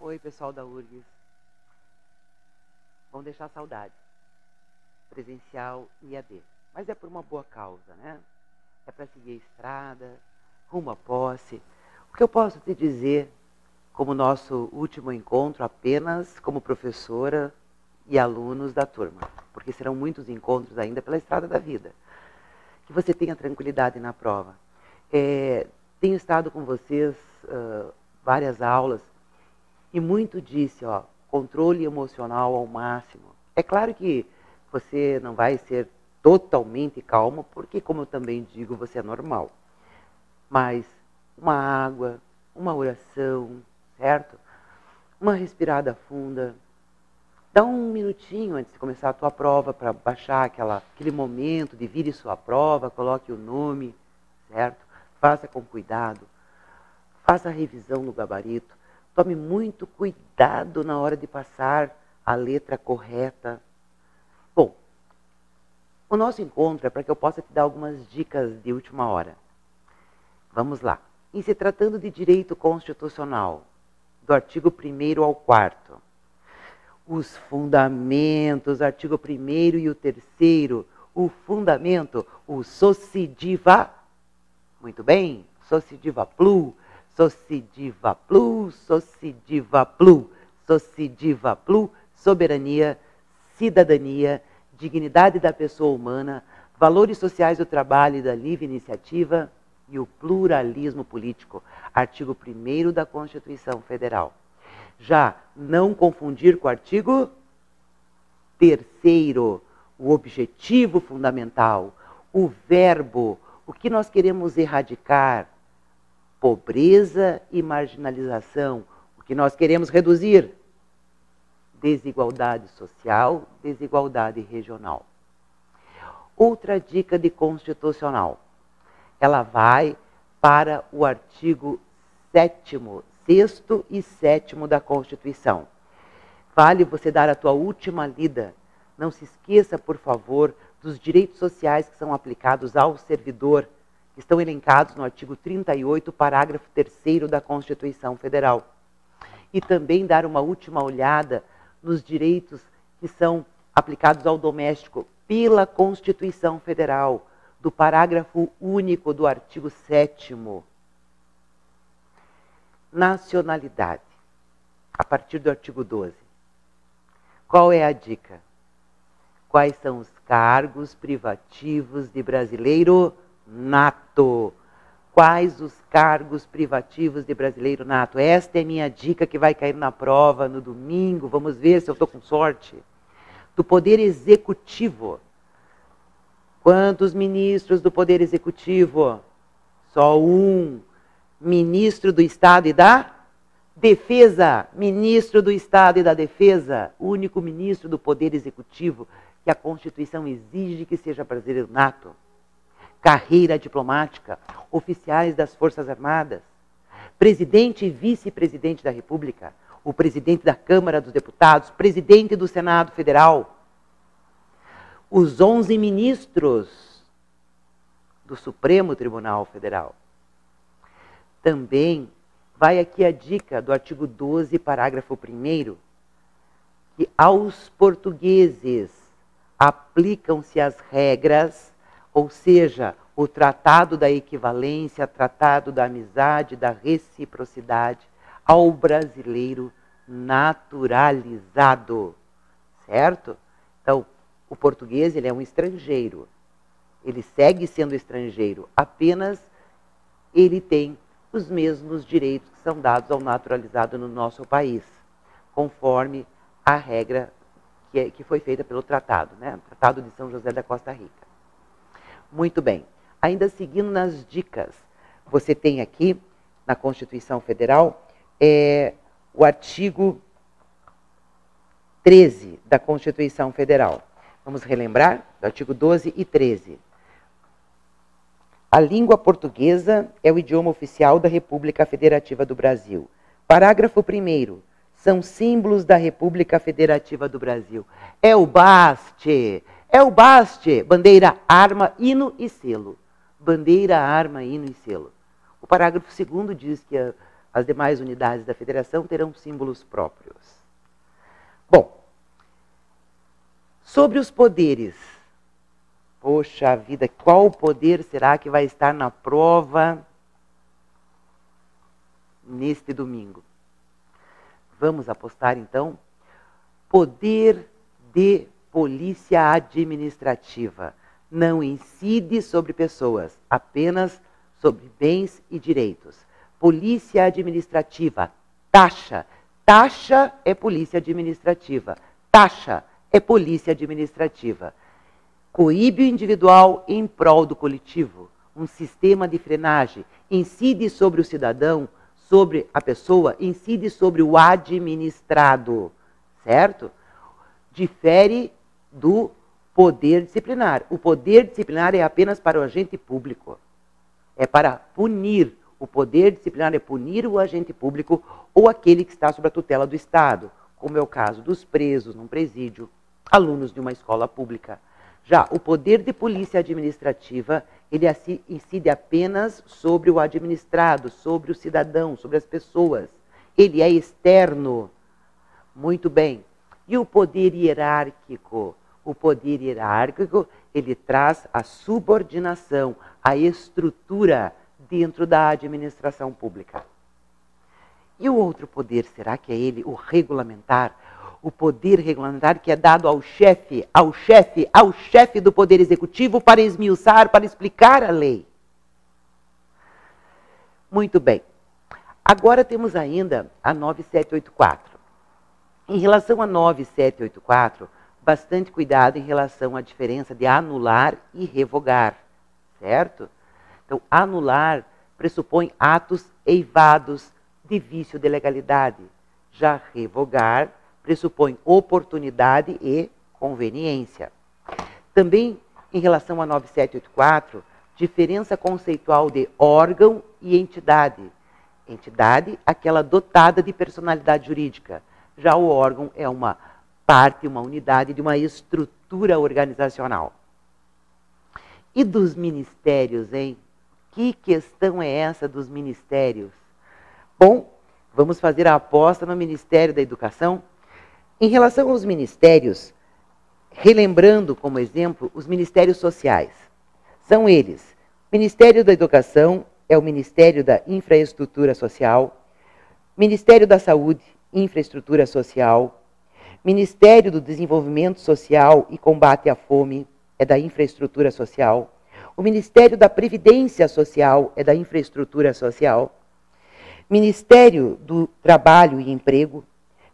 Oi, pessoal da URGS. Vão deixar saudade. Presencial e EAD. Mas é por uma boa causa, né? É para seguir a estrada, rumo à posse. O que eu posso te dizer, como nosso último encontro, apenas como professora e alunos da turma, porque serão muitos encontros ainda pela estrada da vida, que você tenha tranquilidade na prova. Tenho estado com vocês várias aulas e muito disse, ó, controle emocional ao máximo. É claro que você não vai ser totalmente calmo, porque, como eu também digo, você é normal. Mas uma água, uma oração, certo? Uma respirada funda. Dá um minutinho antes de começar a tua prova para baixar aquele momento, divide sua prova, coloque o nome, certo? Faça com cuidado. Faça a revisão no gabarito. Tome muito cuidado na hora de passar a letra correta. Bom, o nosso encontro é para que eu possa te dar algumas dicas de última hora. Vamos lá. Em se tratando de direito constitucional, do artigo 1º ao 4º, os fundamentos, artigo 1º e o 3º, o fundamento, o socidiva, muito bem, socidiva plu, socidiva plu, socidiva plu, socidiva plu, soberania, cidadania, dignidade da pessoa humana, valores sociais do trabalho e da livre iniciativa e o pluralismo político, artigo 1º da Constituição Federal. Já não confundir com o artigo 3º, o objetivo fundamental, o verbo, o que nós queremos erradicar, pobreza e marginalização, o que nós queremos reduzir, desigualdade social, desigualdade regional. Outra dica de constitucional, ela vai para o artigo 7º, 6º e 7º da Constituição. Vale você dar a tua última lida. Não se esqueça, por favor, dos direitos sociais que são aplicados ao servidor, que estão elencados no artigo 38, parágrafo 3º da Constituição Federal. E também dar uma última olhada nos direitos que são aplicados ao doméstico pela Constituição Federal, do parágrafo único do artigo 7º. Nacionalidade, a partir do artigo 12. Qual é a dica? Quais são os cargos privativos de brasileiro nato? Quais os cargos privativos de brasileiro nato? Esta é minha dica que vai cair na prova no domingo. Vamos ver se eu estou com sorte. Do Poder Executivo. Quantos ministros do Poder Executivo? Só um. Ministro do Estado e da Defesa. Ministro do Estado e da Defesa. O único ministro do Poder Executivo que a Constituição exige que seja brasileiro nato. Carreira diplomática. Oficiais das Forças Armadas. Presidente e vice-presidente da República. O presidente da Câmara dos Deputados. Presidente do Senado Federal. Os 11 ministros do Supremo Tribunal Federal. Também vai aqui a dica do artigo 12, parágrafo 1º, que aos portugueses aplicam-se as regras, ou seja, o tratado da equivalência, tratado da amizade, da reciprocidade, ao brasileiro naturalizado, certo? Então, o português, ele é um estrangeiro, ele segue sendo estrangeiro, apenas ele tem os mesmos direitos que são dados ao naturalizado no nosso país, conforme a regra que foi feita pelo tratado, né? Tratado de São José da Costa Rica. Muito bem. Ainda seguindo nas dicas, você tem aqui, na Constituição Federal, o artigo 13 da Constituição Federal. Vamos relembrar? Do artigo 12 e 13. A língua portuguesa é o idioma oficial da República Federativa do Brasil. Parágrafo 1º. São símbolos da República Federativa do Brasil. É o baste. É o baste. Bandeira, arma, hino e selo. Bandeira, arma, hino e selo. O parágrafo 2º diz que As demais unidades da federação terão símbolos próprios. Bom, sobre os poderes. Poxa vida, qual poder será que vai estar na prova neste domingo? Vamos apostar então. Poder de polícia administrativa. Não incide sobre pessoas, apenas sobre bens e direitos. Polícia administrativa. Taxa. Taxa é polícia administrativa. Taxa é polícia administrativa. Coíbe o individual em prol do coletivo. Um sistema de frenagem. Incide sobre o cidadão, sobre a pessoa, incide sobre o administrado. Certo? Difere do poder disciplinar. O poder disciplinar é apenas para o agente público. É para punir. O poder disciplinar é punir o agente público ou aquele que está sob a tutela do Estado, como é o caso dos presos num presídio, alunos de uma escola pública. Já o poder de polícia administrativa, ele incide apenas sobre o administrado, sobre o cidadão, sobre as pessoas. Ele é externo. Muito bem. E o poder hierárquico? O poder hierárquico, ele traz a subordinação, a estrutura dentro da administração pública. E o outro poder, será que é ele, o regulamentar? O poder regulamentar que é dado ao chefe do poder executivo para esmiuçar, para explicar a lei. Muito bem. Agora temos ainda a 9784. Em relação a 9784, bastante cuidado em relação à diferença de anular e revogar, certo? Então, anular pressupõe atos eivados de vício de legalidade. Já revogar pressupõe oportunidade e conveniência. Também, em relação a 9784, diferença conceitual de órgão e entidade. Entidade, aquela dotada de personalidade jurídica. Já o órgão é uma parte, uma unidade de uma estrutura organizacional. E dos ministérios, hein? Que questão é essa dos ministérios? Bom, vamos fazer a aposta no Ministério da Educação. Em relação aos ministérios, relembrando como exemplo os ministérios sociais. São eles: Ministério da Educação é o Ministério da Infraestrutura Social, Ministério da Saúde, Infraestrutura Social, Ministério do Desenvolvimento Social e Combate à Fome é da Infraestrutura Social, o Ministério da Previdência Social é da Infraestrutura Social, Ministério do Trabalho e Emprego,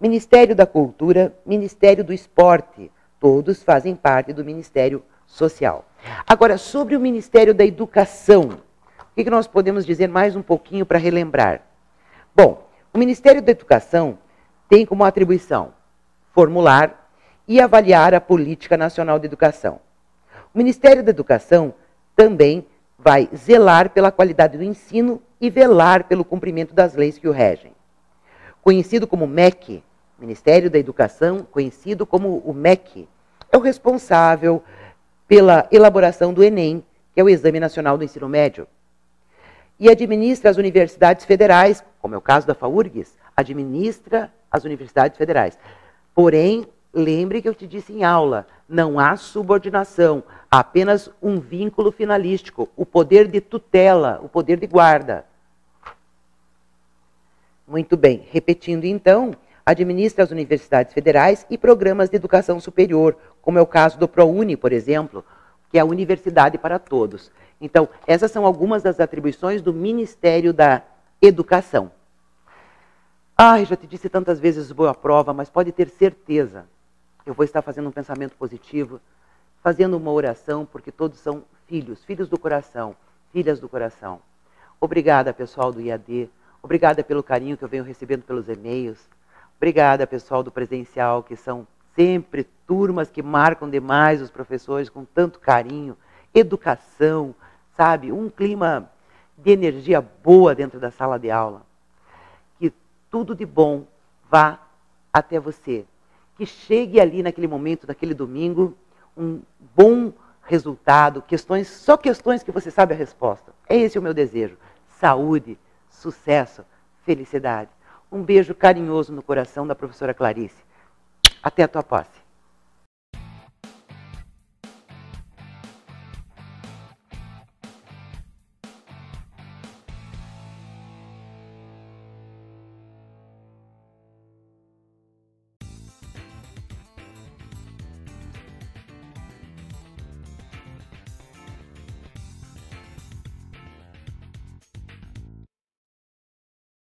Ministério da Cultura, Ministério do Esporte, todos fazem parte do Ministério Social. Agora, sobre o Ministério da Educação, o que nós podemos dizer mais um pouquinho para relembrar? Bom, o Ministério da Educação tem como atribuição formular e avaliar a Política Nacional de Educação. O Ministério da Educação também vai zelar pela qualidade do ensino e velar pelo cumprimento das leis que o regem. Conhecido como MEC, Ministério da Educação, conhecido como o MEC, é o responsável pela elaboração do Enem, que é o Exame Nacional do Ensino Médio, e administra as universidades federais, como é o caso da FAURGS, administra as universidades federais. Porém, lembre que eu te disse em aula, não há subordinação, há apenas um vínculo finalístico, o poder de tutela, o poder de guarda. Muito bem, repetindo então, administra as universidades federais e programas de educação superior, como é o caso do ProUni, por exemplo, que é a Universidade para Todos. Então, essas são algumas das atribuições do Ministério da Educação. Ai, já te disse tantas vezes boa prova, mas pode ter certeza, eu vou estar fazendo um pensamento positivo, fazendo uma oração, porque todos são filhos, filhos do coração, filhas do coração. Obrigada, pessoal do IAD, obrigada pelo carinho que eu venho recebendo pelos e-mails, obrigada, pessoal do presencial, que são sempre turmas que marcam demais os professores com tanto carinho, educação, sabe? Um clima de energia boa dentro da sala de aula. Que tudo de bom vá até você. Que chegue ali naquele momento, naquele domingo, um bom resultado, só questões que você sabe a resposta. É esse o meu desejo. Saúde, sucesso, felicidade. Um beijo carinhoso no coração da professora Clarice. Até a tua posse.